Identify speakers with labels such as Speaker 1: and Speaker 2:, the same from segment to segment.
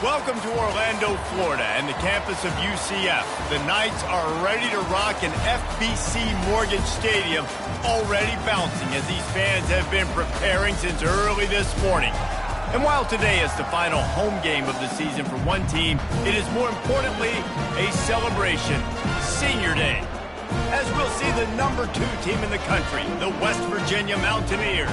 Speaker 1: Welcome to Orlando, Florida, and the campus of UCF. The Knights are ready to rock an FBC Mortgage Stadium, already bouncing as these fans have been preparing since early this morning. And while today is the final home game of the season for one team, it is more importantly a celebration, Senior Day. As we'll see the #2 team in the country, the West Virginia Mountaineers,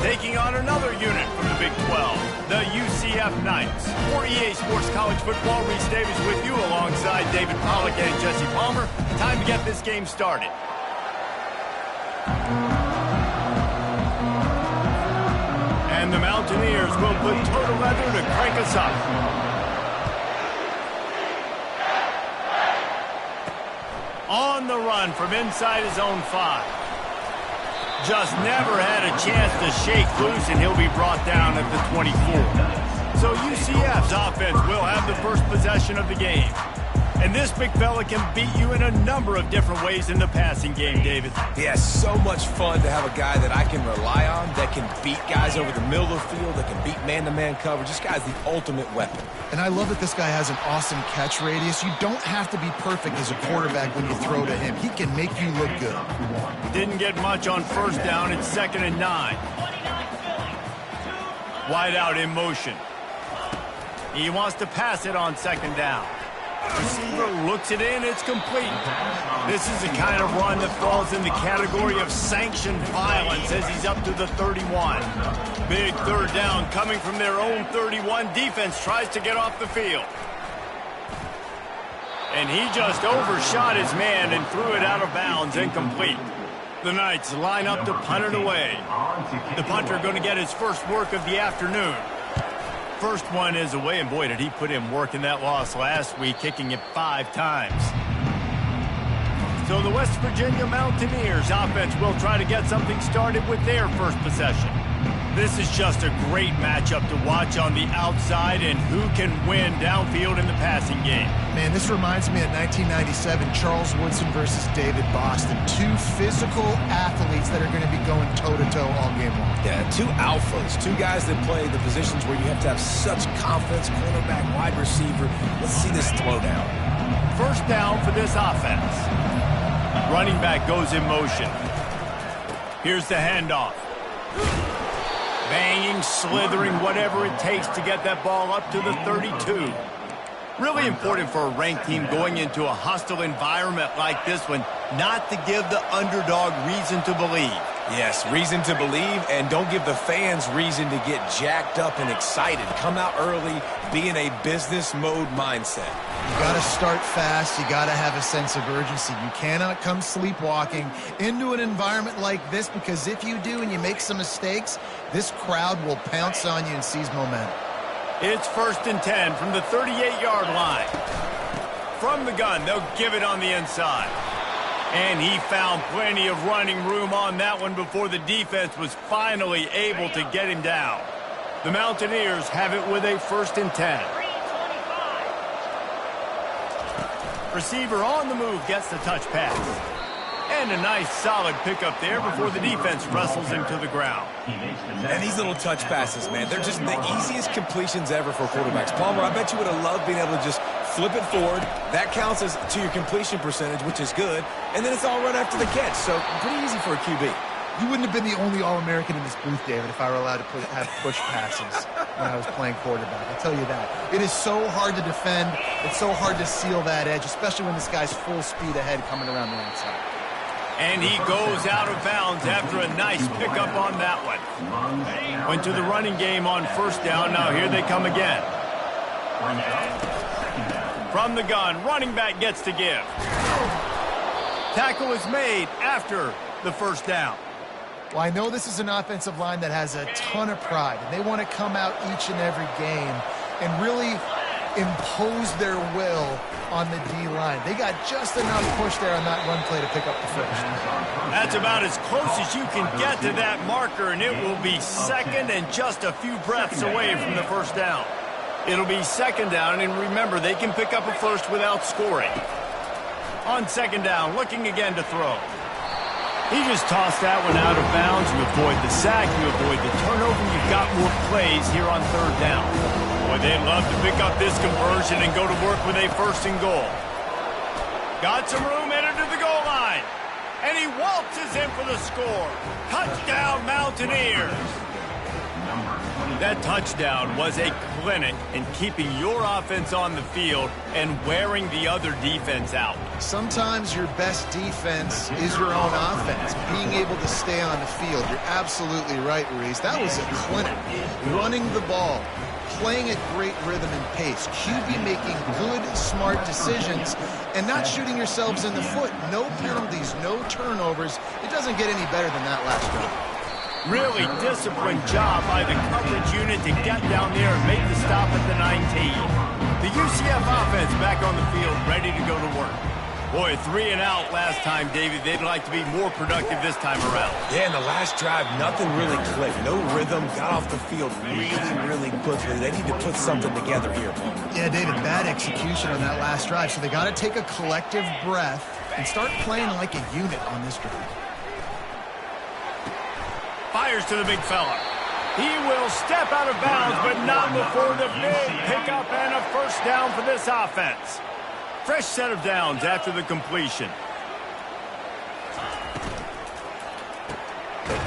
Speaker 1: taking on another unit from the Big 12, the UCF Knights. For EA Sports College Football, Reese Davis with you alongside David Pollack and Jesse Palmer. Time to get this game started. And the Mountaineers will put total leather to crank us up. On the run from inside his own 5. Just never had a chance to shake loose, and he'll be brought down at the 24. So UCF's offense will have the first possession of the game. And this big fella can beat you in a number of different ways in the passing game, David.
Speaker 2: Yeah, so much fun to have a guy that I can rely on, that can beat guys over the middle of the field, that can beat man-to-man coverage. This guy's the ultimate weapon.
Speaker 3: And I love that this guy has an awesome catch radius. You don't have to be perfect as a quarterback when you throw to him. He can make you look good.
Speaker 1: Didn't get much on first down. It's 2nd and 9. Wide out in motion. He wants to pass it on 2nd down. Receiver looks it in. It's complete. This is the kind of run that falls in the category of sanctioned violence as he's up to the 31. Big 3rd down coming from their own 31. Defense tries to get off the field. And he just overshot his man and threw it out of bounds, incomplete. The Knights line up to punt it away. The punter going to get his first work of the afternoon. First one is away, and boy, did he put in work in that loss last week, kicking it 5 times. So the West Virginia Mountaineers offense will try to get something started with their first possession. This is just a great matchup to watch on the outside, and who can win downfield in the passing game.
Speaker 3: Man, this reminds me of 1997, Charles Woodson versus David Boston. 2 physical athletes that are going to be going toe-to-toe all game long.
Speaker 2: Yeah, 2 alphas, 2 guys that play the positions where you have to have such confidence, cornerback, wide receiver. Let's see this throwdown.
Speaker 1: First down for this offense. Running back goes in motion. Here's the handoff. Banging, slithering, whatever it takes to get that ball up to the 32. Really important for a ranked team going into a hostile environment like this one, not to give the underdog reason to believe.
Speaker 2: Yes, reason to believe, and don't give the fans reason to get jacked up and excited. Come out early, be in a business mode mindset.
Speaker 3: You got to start fast. You got to have a sense of urgency. You cannot come sleepwalking into an environment like this, because if you do and you make some mistakes, this crowd will pounce on you and seize momentum.
Speaker 1: It's 1st and 10 from the 38-yard line. From the gun, they'll give it on the inside. And he found plenty of running room on that one before the defense was finally able to get him down. The Mountaineers have it with a 1st and 10. Receiver on the move gets the touch pass. And a nice solid pickup there before the defense wrestles him to the ground.
Speaker 2: And these little touch passes, man, they're just the easiest completions ever for quarterbacks. Palmer, I bet you would have loved being able to just flip it forward. That counts as to your completion percentage, which is good. And then it's all run after the catch. So pretty easy for a QB.
Speaker 3: You wouldn't have been the only All-American in this booth, David, if I were allowed to have push passes when I was playing quarterback. I'll tell you that. It is so hard to defend. It's so hard to seal that edge, especially when this guy's full speed ahead coming around the outside.
Speaker 1: And he goes out of bounds after a nice pickup on that one. Went to the running game on 1st down. Now here they come again. From the gun, running back gets to give. Tackle is made after the 1st down.
Speaker 3: Well, I know this is an offensive line that has a ton of pride, and they want to come out each and every game and really impose their will on the D-line. They got just enough push there on that run play to pick up the 1st.
Speaker 1: That's about as close as you can get to that marker, and it will be 2nd and just a few breaths away from the 1st down. It'll be 2nd down, and remember, they can pick up a 1st without scoring. On 2nd down, looking again to throw. He just tossed that one out of bounds. You avoid the sack, you avoid the turnover. You've got more plays here on third down. Boy, they'd love to pick up this conversion and go to work with a first and goal. Got some room, headed to the goal line. And he waltzes in for the score. Touchdown, Mountaineers. That touchdown was a clinic in keeping your offense on the field and wearing the other defense out.
Speaker 3: Sometimes your best defense is your own offense. Being able to stay on the field. You're absolutely right, Reese. That was a clinic. Running the ball, playing at great rhythm and pace. QB making good, smart decisions and not shooting yourselves in the foot. No penalties, no turnovers. It doesn't get any better than that last drive.
Speaker 1: Really disciplined job by the coverage unit to get down there and make the stop at the 19. The UCF offense back on the field, ready to go to work. Boy, 3 and out last time, David. They'd like to be more productive this time around.
Speaker 2: Yeah, in the last drive, nothing really clicked. No rhythm, got off the field really quickly. They need to put something together here.
Speaker 3: Yeah, David, bad execution on that last drive. So they got to take a collective breath and start playing like a unit on this drive.
Speaker 1: Fires to the big fella. He will step out of bounds, but not before the big pickup and a first down for this offense. Fresh set of downs after the completion.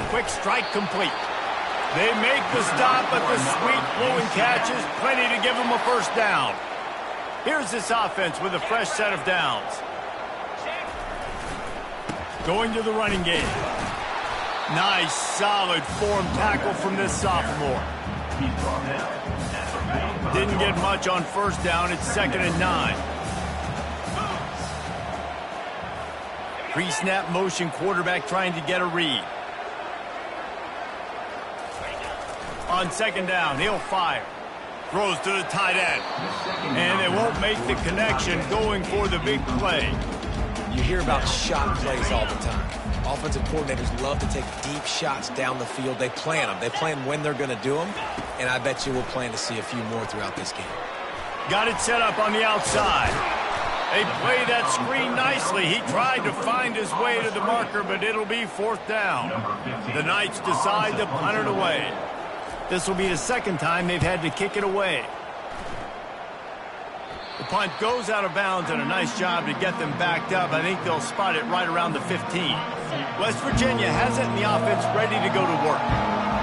Speaker 1: Quick strike complete. They make the stop, but the sweet flowing catch is plenty to give them a first down. Here's this offense with a fresh set of downs. Going to the running game. Nice, solid form tackle from this sophomore. Didn't get much on first down. It's 2nd and 9. Pre-snap motion quarterback trying to get a read. On 2nd down, he'll fire. Throws to the tight end. And they won't make the connection going for the big play.
Speaker 2: You hear about shot plays all the time. Offensive coordinators love to take deep shots down the field. They plan them. They plan when they're going to do them. And I bet you we'll plan to see a few more throughout this game.
Speaker 1: Got it set up on the outside. They play that screen nicely. He tried to find his way to the marker, but it'll be 4th down. The Knights decide to punt it away. This will be the 2nd time they've had to kick it away. The punt goes out of bounds, and a nice job to get them backed up. I think they'll spot it right around the 15. West Virginia has it in the offense ready to go to work.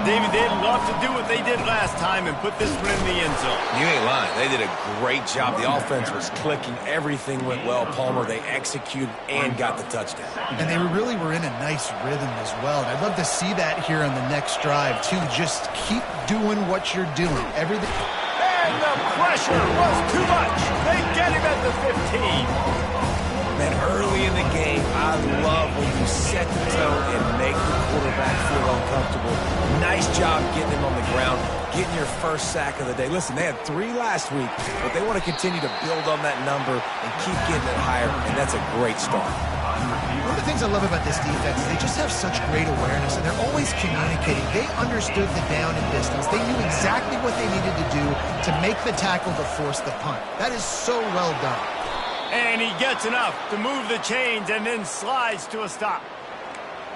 Speaker 1: David, they'd love to do what they did last time and put this one in the end zone.
Speaker 2: You ain't lying. They did a great job. The offense was clicking. Everything went well. Palmer, they executed and got the touchdown.
Speaker 3: And they really were in a nice rhythm as well. And I'd love to see that here on the next drive, too. Just keep doing what you're doing. Everything.
Speaker 1: And the pressure was too much. They get him at the 15.
Speaker 2: Man, early in the game, I love when you set the tone and make the quarterback feel uncomfortable. Nice job getting him on the ground, getting your first sack of the day. Listen, they had 3 last week, but they want to continue to build on that number and keep getting it higher, and that's a great start.
Speaker 3: One of the things I love about this defense is they just have such great awareness, and they're always communicating. They understood the down and distance. They knew exactly what they needed to do to make the tackle to force the punt. That is so well done.
Speaker 1: And he gets enough to move the chains and then slides to a stop.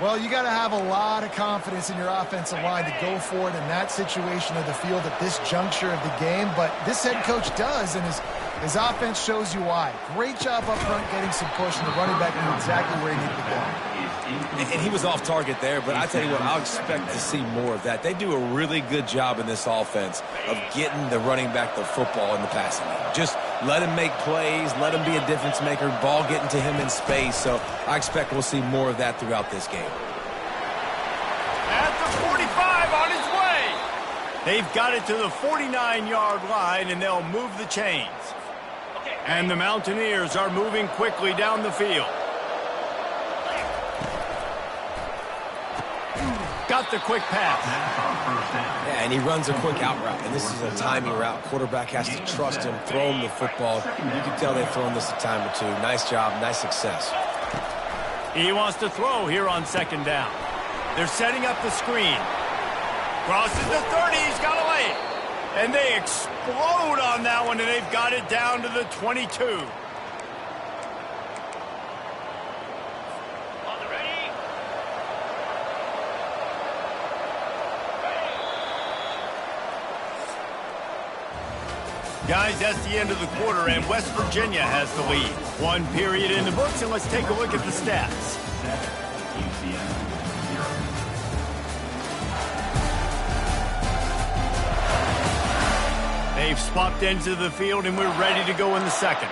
Speaker 3: Well, you got to have a lot of confidence in your offensive line to go for it in that situation of the field at this juncture of the game. But this head coach does, and his offense shows you why. Great job up front getting some push, and the running back knew exactly where he needed to go.
Speaker 2: And he was off target there, but I tell you what, I'll expect to see more of that. They do a really good job in this offense of getting the running back the football in the passing game. Just let him make plays, let him be a difference maker, ball getting to him in space. So I expect we'll see more of that throughout this game.
Speaker 1: At the 45 on his way. They've got it to the 49-yard line, and they'll move the chains. And the Mountaineers are moving quickly down the field. Got the quick pass.
Speaker 2: Yeah, and he runs a quick out route, and this is a timing route. Quarterback has to trust him, throw him the football. You can tell they've thrown this a time or two. Nice job, nice success.
Speaker 1: He wants to throw here on 2nd down. They're setting up the screen. Crosses the 30, he's got a lane. And they explode on that one, and they've got it down to the 22. Guys, that's the end of the quarter, and West Virginia has the lead. One period in the books, and let's take a look at the stats. They've swapped ends of the field, and we're ready to go in the second.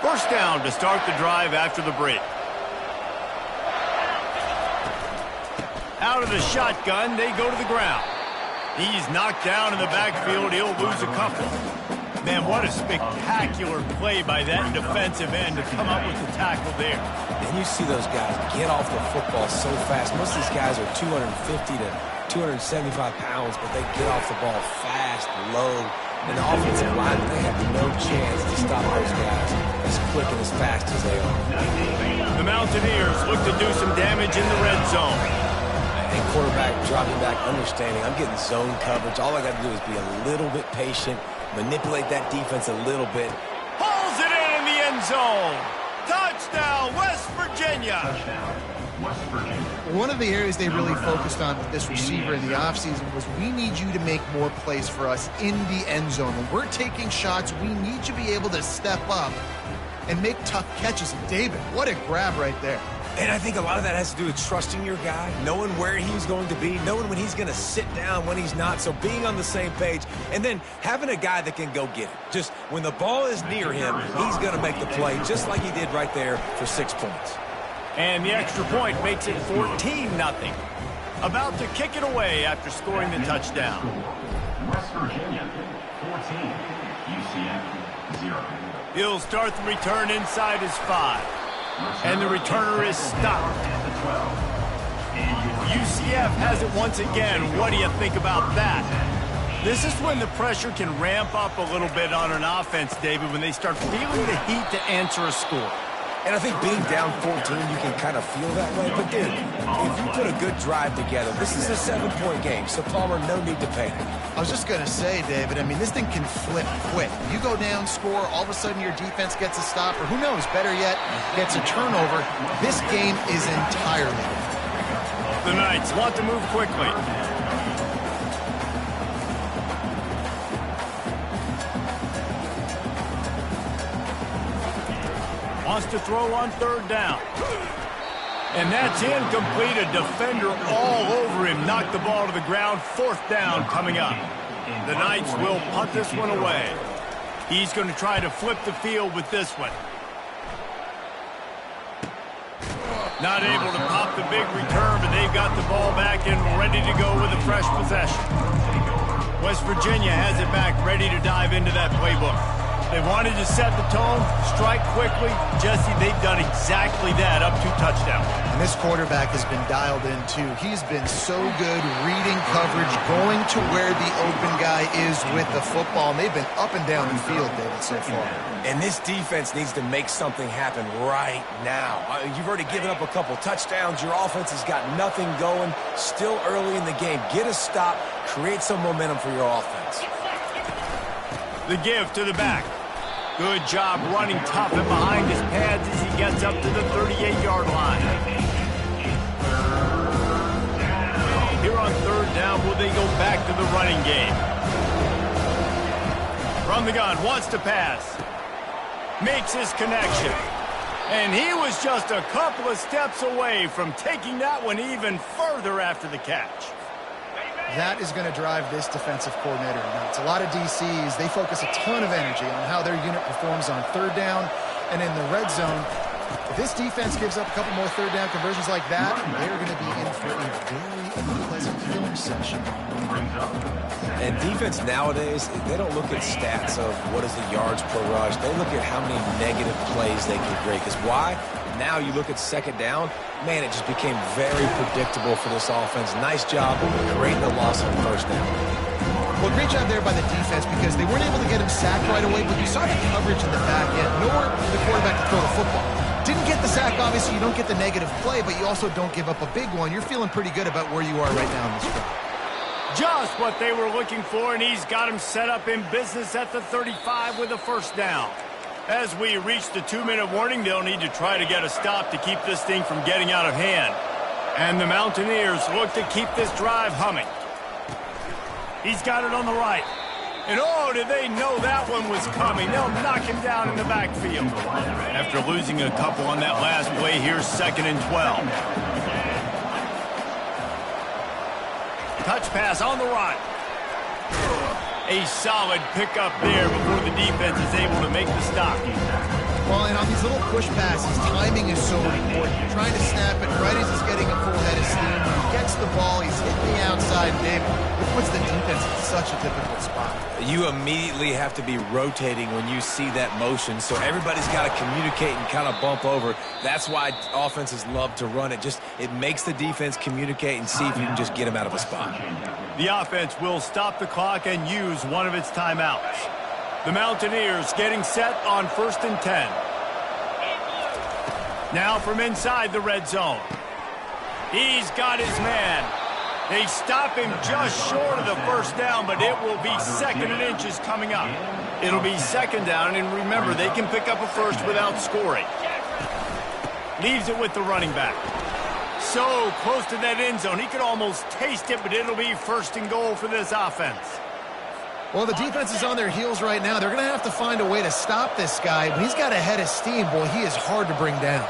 Speaker 1: First down to start the drive after the break. Out of the shotgun, they go to the ground. He's knocked down in the backfield. He'll lose a couple. Man, what a spectacular play by that defensive end to come up with the tackle there.
Speaker 2: And you see those guys get off the football so fast. Most of these guys are 250 to 275 pounds, but they get off the ball fast, low. And the offensive line, they have no chance to stop those guys as quick and as fast as they are.
Speaker 1: The Mountaineers look to do some damage in the red zone.
Speaker 2: And quarterback dropping back, understanding I'm getting zone coverage. All I got to do is be a little bit patient, manipulate that defense a little bit.
Speaker 1: Pulls it in the end zone. Touchdown, West Virginia.
Speaker 3: One of the areas they really focused on with this receiver in the offseason was we need you to make more plays for us in the end zone. When we're taking shots, we need you to be able to step up and make tough catches. And David, what a grab right there.
Speaker 2: And I think a lot of that has to do with trusting your guy, knowing where he's going to be, knowing when he's going to sit down, when he's not, so being on the same page, and then having a guy that can go get it. Just when the ball is near him, he's going to make the play, just like he did right there for 6 points.
Speaker 1: And the extra point makes it 14-0. About to kick it away after scoring the touchdown.
Speaker 4: West Virginia, 14, UCF, 0.
Speaker 1: He'll start the return inside his 5. And the returner is stopped. UCF has it once again. What do you think about that? This is when the pressure can ramp up a little bit on an offense, David, when they start feeling the heat to answer a score.
Speaker 2: And I think being down 14, you can kind of feel that way. But, dude, if you put a good drive together, this is a 7-point game. So, Palmer, no need to panic.
Speaker 3: I was just going to say, David, I mean, this thing can flip quick. You go down, score, all of a sudden your defense gets a stop, or who knows, better yet, gets a turnover. This game is entirely different.
Speaker 1: The Knights want to move quickly. Wants to throw on third down. And that's incomplete. A defender all over him. Knocked the ball to the ground. Fourth down coming up. The Knights will punt this one away. He's going to try to flip the field with this one. Not able to pop the big return, but they've got the ball back and ready to go with a fresh possession. West Virginia has it back, ready to dive into that playbook. They wanted to set the tone, strike quickly. Jesse, they've done exactly that, up to touchdown.
Speaker 3: And this quarterback has been dialed in, too. He's been so good reading coverage, going to where the open guy is with the football. And they've been up and down the field, David, so far.
Speaker 2: And this defense needs to make something happen right now. You've already given up a couple touchdowns. Your offense has got nothing going. Still early in the game. Get a stop. Create some momentum for your offense.
Speaker 1: The give to the back. Good job running tough and behind his pads as he gets up to the 38-yard line. Here on third down, will they go back to the running game? From the gun, wants to pass. Makes his connection. And he was just a couple of steps away from taking that one even further after the catch.
Speaker 3: That is going to drive this defensive coordinator nuts. A lot of DCs, they focus a ton of energy on how their unit performs on third down and in the red zone. If this defense gives up a couple more third down conversions like that, they're going to be in for a very unpleasant film session.
Speaker 2: And defense nowadays, they don't look at stats of what is the yards per rush. They look at how many negative plays they can create. Because why? Now you look at second down, man, it just became very predictable for this offense. Nice job of creating a loss on first down.
Speaker 3: Well, great job there by the defense because they weren't able to get him sacked right away, but you saw the coverage in the back end. Nowhere for the quarterback to throw the football. Didn't get the sack, obviously. You don't get the negative play, but you also don't give up a big one. You're feeling pretty good about where you are right now in this drive.
Speaker 1: Just what they were looking for, and he's got him set up in business at the 35 with a first down. As we reach the 2-minute warning, they'll need to try to get a stop to keep this thing from getting out of hand. And the Mountaineers look to keep this drive humming. He's got it on the right. And oh, did they know that one was coming? They'll knock him down in the backfield. After losing a couple on that last play, here's 2nd and 12. Touch pass on the run. A solid pickup there before the defense is able to make the stop.
Speaker 3: Well, and on these little push passes, timing is so important. You're trying to snap it right as he's getting a full head of steam. When he gets the ball, he's hitting the outside, David. It puts the defense in such a difficult spot.
Speaker 2: You immediately have to be rotating when you see that motion, so everybody's got to communicate and kind of bump over. That's why offenses love to run it. It makes the defense communicate and see if you can just get them out of a spot.
Speaker 1: The offense will stop the clock and use one of its timeouts. The Mountaineers getting set on 1st and 10. Now from inside the red zone. He's got his man. They stop him just short of the first down, but it will be 2nd and inches coming up. It'll be 2nd down, and remember, they can pick up a first without scoring. Leaves it with the running back. So close to that end zone. He could almost taste it, but it'll be 1st and goal for this offense.
Speaker 3: Well, the defense is on their heels right now. They're going to have to find a way to stop this guy. But he's got a head of steam. Boy, he is hard to bring down.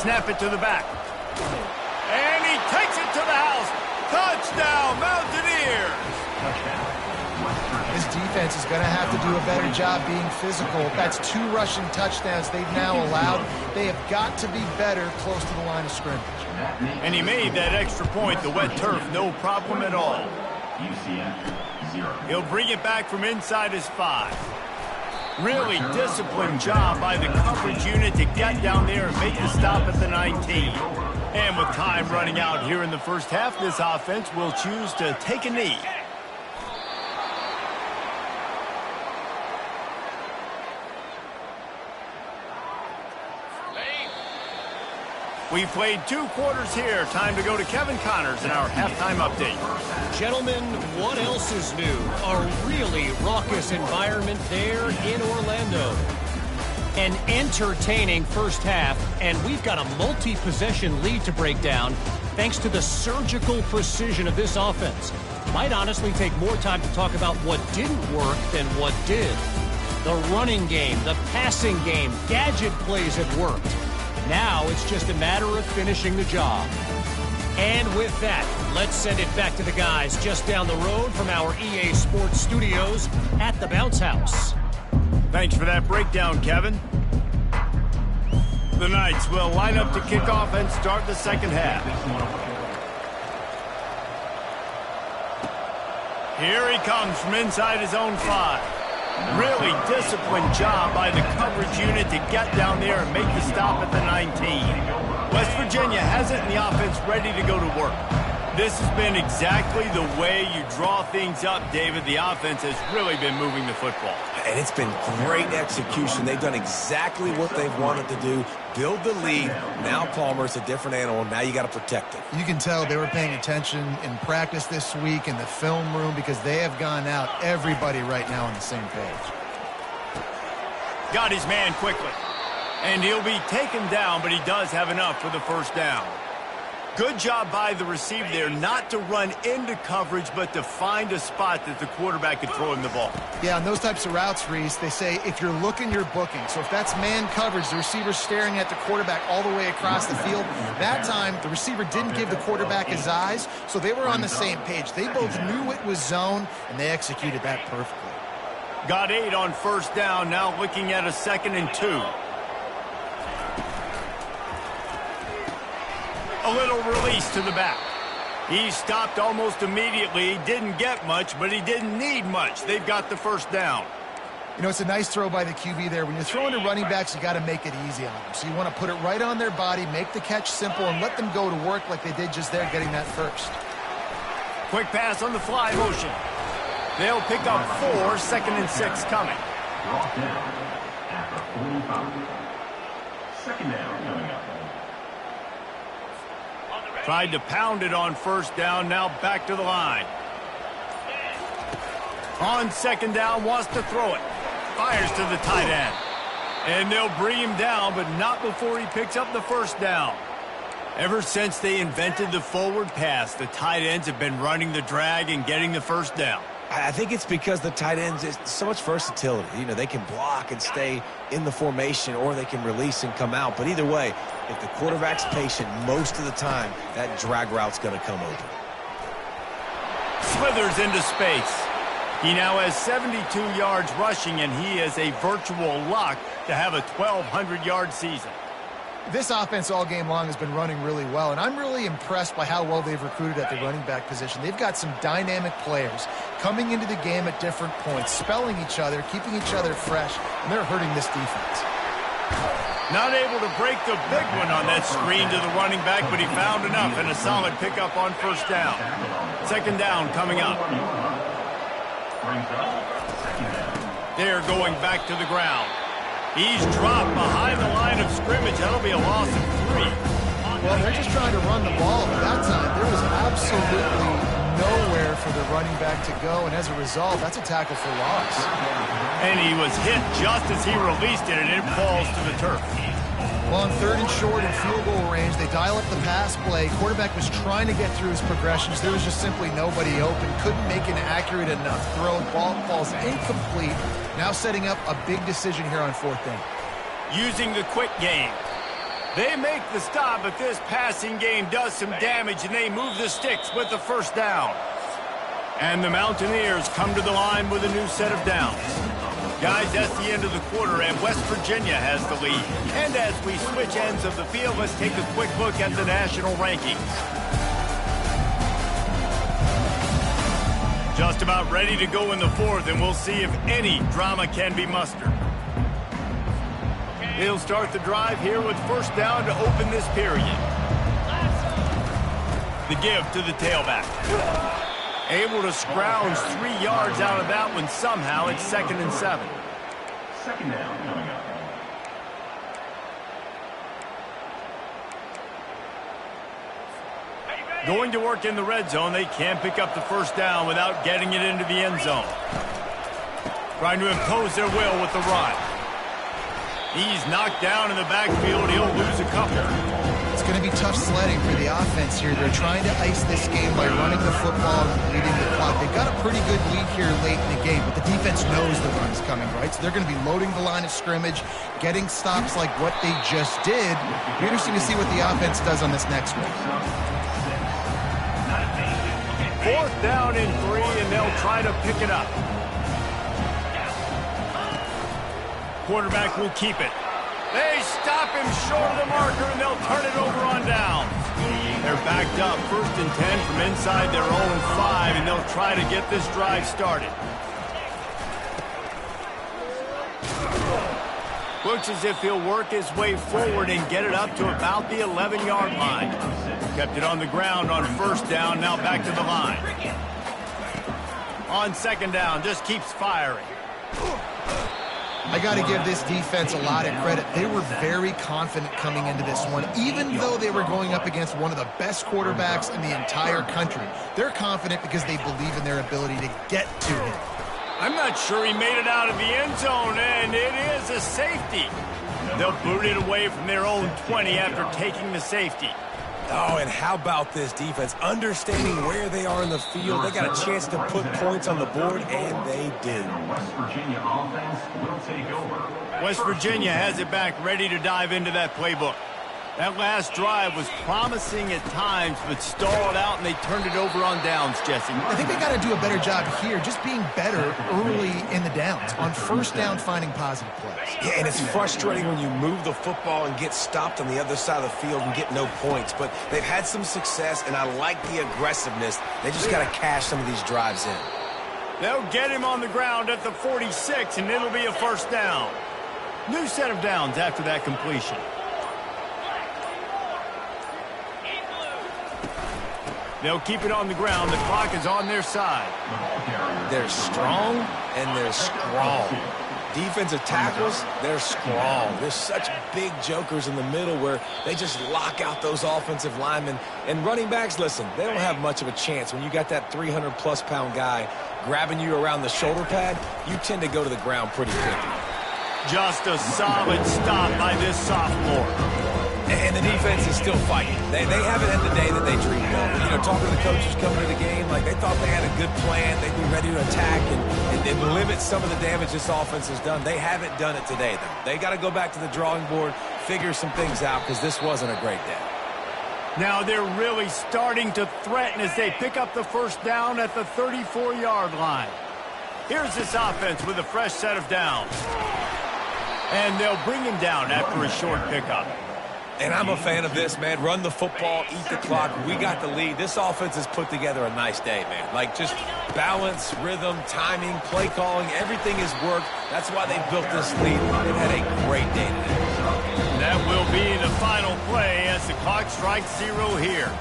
Speaker 1: Snap it to the back. And he takes it to the house. Touchdown, Mountaineers!
Speaker 3: This defense is going to have to do a better job being physical. That's 2 rushing touchdowns they've now allowed. They have got to be better close to the line of scrimmage.
Speaker 1: And he made that extra point, the wet turf, no problem at all.
Speaker 4: UCF 0.
Speaker 1: He'll bring it back from inside his 5. Really disciplined job by the coverage unit to get down there and make the stop at the 19. And with time running out here in the first half, this offense will choose to take a knee. We played 2 quarters here. Time to go to Kevin Connors in our halftime update.
Speaker 5: Gentlemen, what else is new? A really raucous environment there in Orlando. An entertaining first half, and we've got a multi-possession lead to break down thanks to the surgical precision of this offense. Might honestly take more time to talk about what didn't work than what did. The running game, the passing game, gadget plays have worked. Now it's just a matter of finishing the job. And with that, let's send it back to the guys just down the road from our EA Sports studios at the Bounce House.
Speaker 1: Thanks for that breakdown, Kevin. The Knights will line up to kick off and start the second half. Here he comes from inside his own 5. Really disciplined job by the coverage unit to get down there and make the stop at the 19. West Virginia has it in the offense ready to go to work. This has been exactly the way you draw things up, David. The offense has really been moving the football.
Speaker 2: And it's been great execution. They've done exactly what they've wanted to do. Build the lead. Now Palmer's a different animal. Now you got to protect it.
Speaker 3: You can tell they were paying attention in practice this week in the film room because they have gone out, everybody right now on the same page.
Speaker 1: Got his man quickly. And he'll be taken down, but he does have enough for the first down. Good job by the receiver there not to run into coverage, but to find a spot that the quarterback could throw him the ball.
Speaker 3: Yeah, on those types of routes, Reese, they say if you're looking, you're booking. So if that's man coverage, the receiver's staring at the quarterback all the way across the field. That time, the receiver didn't give the quarterback his eyes, so they were on the same page. They both knew it was zone, and they executed that perfectly.
Speaker 1: Got 8 on first down, now looking at a 2nd and 2. A little release to the back. He stopped almost immediately. He didn't get much, but he didn't need much. They've got the first down.
Speaker 3: You know, it's a nice throw by the QB there. When you're throwing to running backs, you got to make it easy on them. So you want to put it right on their body, make the catch simple, and let them go to work like they did just there, getting that first.
Speaker 1: Quick pass on the fly motion. They'll pick up 4, 2nd and 6 coming.
Speaker 4: Brought down after 45. Second down coming up.
Speaker 1: Tried to pound it on first down, now back to the line. On second down, wants to throw it. Fires to the tight end. And they'll bring him down, but not before he picks up the first down. Ever since they invented the forward pass, the tight ends have been running the drag and getting the first down.
Speaker 2: I think it's because the tight ends is so much versatility. You know, they can block and stay in the formation, or they can release and come out. But either way, if the quarterback's patient most of the time, that drag route's going to come open.
Speaker 1: Slithers into space. He now has 72 yards rushing, and he is a virtual lock to have a 1,200-yard season.
Speaker 3: This offense all game long has been running really well, and I'm really impressed by how well they've recruited at the running back position. They've got some dynamic players coming into the game at different points, spelling each other, keeping each other fresh, and they're hurting this defense.
Speaker 1: Not able to break the big one on that screen to the running back, but he found enough and a solid pickup on first down. Second down coming up. They're going back to the ground. He's dropped behind the line of scrimmage. That'll be a loss of 3.
Speaker 3: Well, they're just trying to run the ball, but that time there was absolutely nowhere for the running back to go, and as a result, that's a tackle for loss.
Speaker 1: And he was hit just as he released it, and it falls to the turf.
Speaker 3: Well, on 3rd and short and field goal range, they dial up the pass play. Quarterback was trying to get through his progressions. There was just simply nobody open. Couldn't make an accurate enough throw. Ball falls incomplete. Now setting up a big decision here on 4th down.
Speaker 1: Using the quick game. They make the stop, but this passing game does some damage, and they move the sticks with the first down. And the Mountaineers come to the line with a new set of downs. Guys, that's the end of the quarter, and West Virginia has the lead. And as we switch ends of the field, let's take a quick look at the national rankings. Just about ready to go in the 4th, and we'll see if any drama can be mustered. He'll start the drive here with first down to open this period. The give to the tailback. Able to scrounge 3 yards out of that one somehow. It's 2nd and 7.
Speaker 4: Second down coming up.
Speaker 1: Going to work in the red zone. They can't pick up the first down without getting it into the end zone. Trying to impose their will with the run. He's knocked down in the backfield. He'll lose a couple.
Speaker 3: It's going to be tough sledding for the offense here. They're trying to ice this game by running the football and leading the clock. They've got a pretty good lead here late in the game, but the defense knows the run's coming, right? So they're going to be loading the line of scrimmage, getting stops like what they just did. It'll be interesting to see what the offense does on this next one.
Speaker 1: 4th down and 3, and they'll try to pick it up. Quarterback will keep it. They stop him short of the marker, and they'll turn it over on down. They're backed up, 1st and 10 from inside their own 5, and they'll try to get this drive started. Looks as if he'll work his way forward and get it up to about the 11-yard line. Kept it on the ground on first down, now back to the line. On 2nd down, just keeps firing.
Speaker 3: I got to give this defense a lot of credit. They were very confident coming into this one, even though they were going up against one of the best quarterbacks in the entire country. They're confident because they believe in their ability to get to him.
Speaker 1: I'm not sure he made it out of the end zone, and it is a safety. They'll boot it away from their own 20 after taking the safety.
Speaker 2: Oh, and how about this defense? Understanding where they are in the field. They got a chance to put points on the board, and they did.
Speaker 4: West Virginia offense will take over.
Speaker 1: West Virginia has it back, ready to dive into that playbook. That last drive was promising at times, but stalled out, and they turned it over on downs, Jesse.
Speaker 3: I think they got to do a better job here, just being better early in the downs. On first down, finding positive plays.
Speaker 2: Yeah, and it's frustrating when you move the football and get stopped on the other side of the field and get no points. But they've had some success, and I like the aggressiveness. They just got to cash some of these drives in.
Speaker 1: They'll get him on the ground at the 46, and it'll be a first down. New set of downs after that completion. They'll keep it on the ground. The clock is on their side.
Speaker 2: They're strong and they're strong. Defensive tackles, they're strong. There's such big jokers in the middle where they just lock out those offensive linemen. And running backs, listen, they don't have much of a chance. When you got that 300-plus pound guy grabbing you around the shoulder pad, you tend to go to the ground pretty quickly.
Speaker 1: Just a solid stop by this sophomore.
Speaker 2: And the defense is still fighting. They haven't had the day that they dreamed of. You know, talking to the coaches coming to the game, like they thought they had a good plan. They'd be ready to attack and limit some of the damage this offense has done. They haven't done it today, though. They got to go back to the drawing board, figure some things out, because this wasn't a great day.
Speaker 1: Now they're really starting to threaten as they pick up the first down at the 34-yard line. Here's this offense with a fresh set of downs. And they'll bring him down after a short pickup.
Speaker 2: And I'm a fan of this, man. Run the football, eat the clock. We got the lead. This offense has put together a nice day, man. Like just balance, rhythm, timing, play calling, everything has worked. That's why they built this lead. They've had a great day today.
Speaker 1: That will be the final play as the clock strikes 0 here.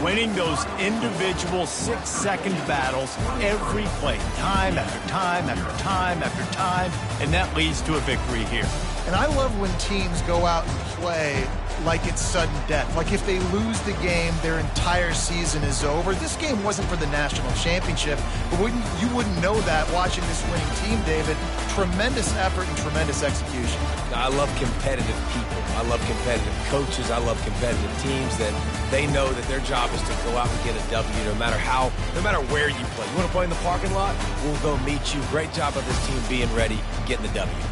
Speaker 1: Winning those individual 6-second battles every play, time after time after time after time, and that leads to a victory here.
Speaker 3: And I love when teams go out and play like it's sudden death. Like if they lose the game, their entire season is over. This game wasn't for the national championship, but you wouldn't know that watching this winning team, David. Tremendous effort and tremendous execution.
Speaker 2: I love competitive people. I love competitive coaches. I love competitive teams that they know that their job is to go out and get a W no matter where you play. You want to play in the parking lot? We'll go meet you. Great job of this team being ready, getting the W.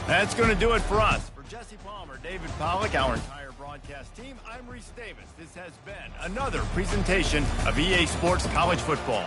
Speaker 1: That's going to do it for us. For Jesse Palmer, David Pollack, our entire broadcast team, I'm Reese Davis. This has been another presentation of EA Sports College Football.